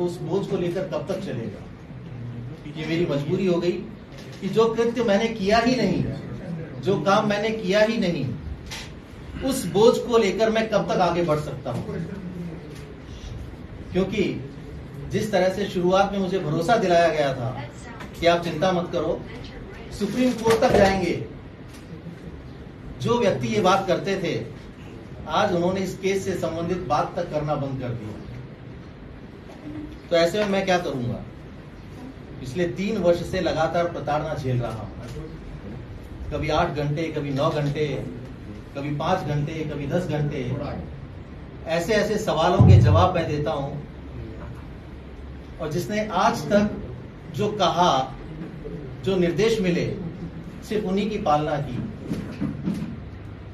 तो उस बोझ को लेकर कब तक चलेगा? ये मेरी मजबूरी हो गई कि जो कृत्य मैंने किया ही नहीं, जो काम मैंने किया ही नहीं, उस बोझ को लेकर मैं कब तक आगे बढ़ सकता हूं? क्योंकि जिस तरह से शुरुआत में मुझे भरोसा दिलाया गया था कि आप चिंता मत करो, सुप्रीम कोर्ट तक जाएंगे, जो व्यक्ति ये बात करते थे आज उन्होंने इस केस से संबंधित बात तक करना बंद कर दिया। तो ऐसे में मैं क्या करूंगा? पिछले 3 वर्ष से लगातार प्रताड़ना झेल रहा हूं। कभी 8 घंटे, कभी 9 घंटे, कभी 5 घंटे, कभी 10 घंटे, ऐसे ऐसे सवालों के जवाब मैं देता हूं। और जिसने आज तक जो कहा, जो निर्देश मिले, सिर्फ उन्हीं की पालना की।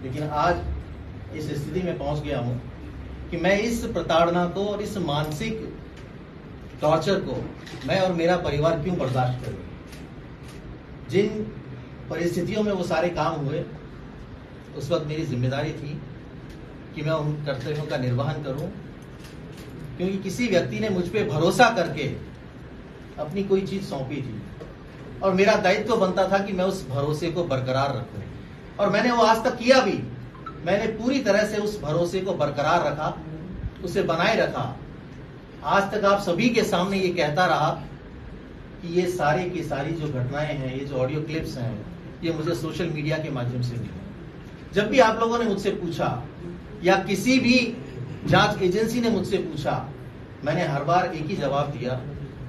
लेकिन आज इस स्थिति में पहुंच गया हूं कि मैं इस प्रताड़ना को और इस मानसिक टॉर्चर को मैं और मेरा परिवार क्यों बर्दाश्त करें? जिन परिस्थितियों में वो सारे काम हुए, उस वक्त मेरी जिम्मेदारी थी कि मैं उन कर्तव्यों का निर्वहन करूं, क्योंकि किसी व्यक्ति ने मुझ पे भरोसा करके अपनी कोई चीज सौंपी थी और मेरा दायित्व बनता था कि मैं उस भरोसे को बरकरार रखूं। और मैंने वो आज तक किया भी। मैंने पूरी तरह से उस भरोसे को बरकरार रखा, उसे बनाए रखा। आज तक आप सभी के सामने ये कहता रहा कि ये सारे की सारी जो घटनाएं हैं, ये जो ऑडियो क्लिप्स हैं, ये मुझे सोशल मीडिया के माध्यम से मिली। जब भी आप लोगों ने मुझसे पूछा या किसी भी जांच एजेंसी ने मुझसे पूछा, मैंने हर बार एक ही जवाब दिया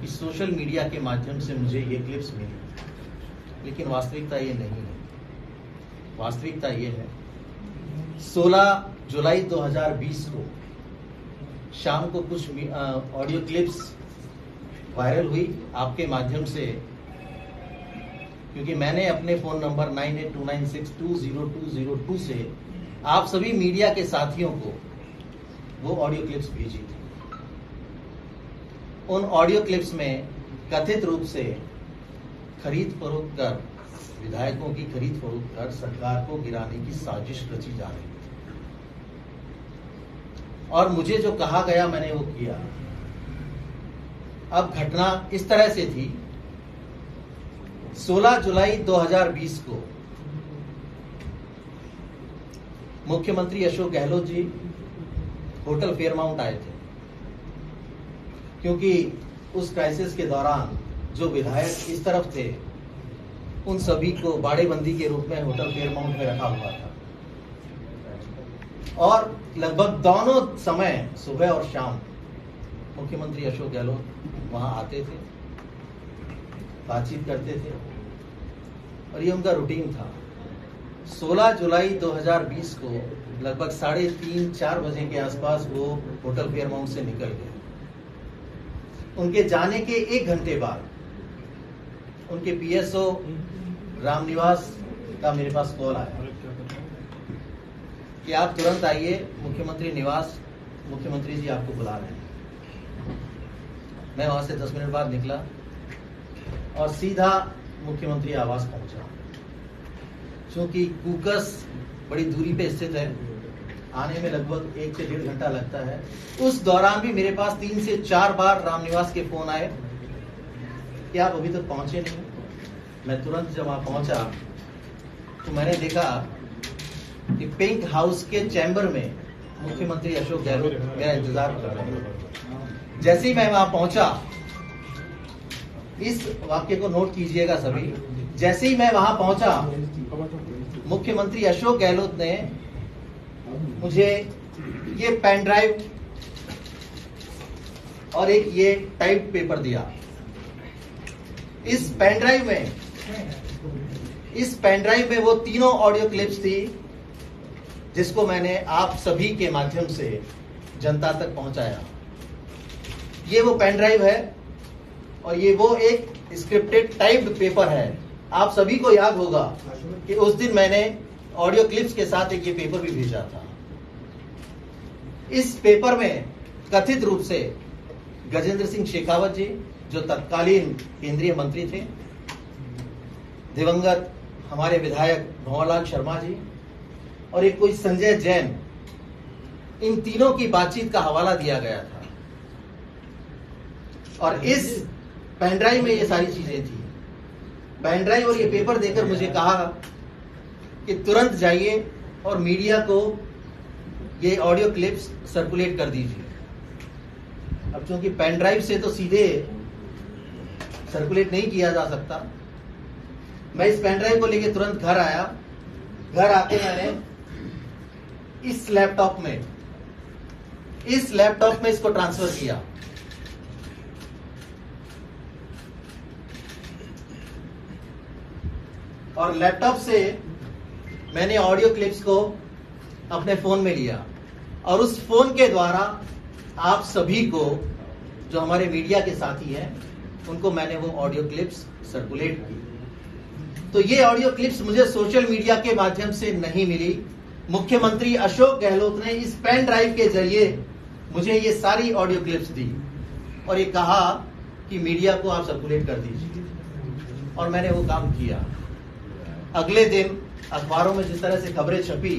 कि सोशल मीडिया के माध्यम से मुझे ये क्लिप्स मिली। लेकिन वास्तविकता ये नहीं है। वास्तविकता ये है, 16 जुलाई 2020 को शाम को कुछ ऑडियो क्लिप्स वायरल हुई आपके माध्यम से, क्योंकि मैंने अपने फोन नंबर 9829620202 से आप सभी मीडिया के साथियों को वो ऑडियो क्लिप्स भेजी थी। उन ऑडियो क्लिप्स में कथित रूप से खरीद फरोख्त कर, विधायकों की खरीद फरोख्त कर सरकार को गिराने की साजिश रची जा रही थी। और मुझे जो कहा गया मैंने वो किया। अब घटना इस तरह से थी, 16 जुलाई 2020 को मुख्यमंत्री अशोक गहलोत जी होटल फेयरमाउंट आए थे, क्योंकि उस क्राइसिस के दौरान जो विधायक इस तरफ थे उन सभी को बाड़ेबंदी के रूप में होटल फेयरमाउंट में रखा हुआ था। और लगभग दोनों समय, सुबह और शाम, मुख्यमंत्री अशोक गहलोत वहां आते थे, बातचीत करते थे और ये उनका रूटीन था। 16 जुलाई 2020 को लगभग 3:30-4 बजे के आसपास वो होटल फेयरमाउंट से निकल गए। उनके जाने के 1 घंटे बाद उनके पीएसओ रामनिवास का मेरे पास कॉल आया कि आप तुरंत आइए मुख्यमंत्री निवास, मुख्यमंत्री जी आपको बुला रहे हैं। मैं वहां से 10 मिनट बाद निकला और सीधा मुख्यमंत्री आवास पहुंचा। क्योंकि कूकस बड़ी दूरी पे स्थित है, आने में लगभग 1 से 1.5 घंटा लगता है। उस दौरान भी मेरे पास 3 से 4 बार रामनिवास के फोन आए कि आप अभी तक पहुंचे नहीं। मैं तुरंत जब वहां पहुंचा तो मैंने देखा कि पिंक हाउस के चैम्बर में मुख्यमंत्री अशोक गहलोत मेरा इंतजार कर रहे हैं। जैसे ही मैं वहां पहुंचा, इस वाक्य को नोट कीजिएगा सभी, जैसे ही मैं वहां पहुंचा, मुख्यमंत्री अशोक गहलोत ने मुझे ये पेन ड्राइव और एक ये टाइप पेपर दिया। इस पेन ड्राइव में वो तीनों ऑडियो क्लिप्स थी जिसको मैंने आप सभी के माध्यम से जनता तक पहुंचाया। ये वो पेन ड्राइव है और ये वो एक स्क्रिप्टेड टाइप्ड पेपर है। आप सभी को याद होगा कि उस दिन मैंने ऑडियो क्लिप्स के साथ एक ये पेपर भी भेजा था। इस पेपर में कथित रूप से गजेंद्र सिंह शेखावत जी, जो तत्कालीन केंद्रीय मंत्री थे, दिवंगत हमारे विधायक भंवरलाल शर्मा जी और एक कोई संजय जैन, इन तीनों की बातचीत का हवाला दिया गया था। और इस पेन ड्राइव में ये सारी चीजें थी। पेन ड्राइव और ये पेपर देकर मुझे कहा कि तुरंत जाइए और मीडिया को ये ऑडियो क्लिप्स सर्कुलेट कर दीजिए। अब चूंकि पेन ड्राइव से तो सीधे सर्कुलेट नहीं किया जा सकता, मैं इस पेन ड्राइव को लेके तुरंत घर आया। घर आके मैंने इस लैपटॉप में इसको ट्रांसफर किया। और लैपटॉप से मैंने ऑडियो क्लिप्स को अपने फोन में लिया और उस फोन के द्वारा आप सभी को, जो हमारे मीडिया के साथी हैं, उनको मैंने वो ऑडियो क्लिप्स सर्कुलेट की। तो ये ऑडियो क्लिप्स मुझे सोशल मीडिया के माध्यम से नहीं मिली। मुख्यमंत्री अशोक गहलोत ने इस पेन ड्राइव के जरिए मुझे ये सारी ऑडियो क्लिप्स दी और ये कहा कि मीडिया को आप सर्कुलेट कर दीजिए, और मैंने वो काम किया। अगले दिन अखबारों में जिस तरह से खबरें छपी,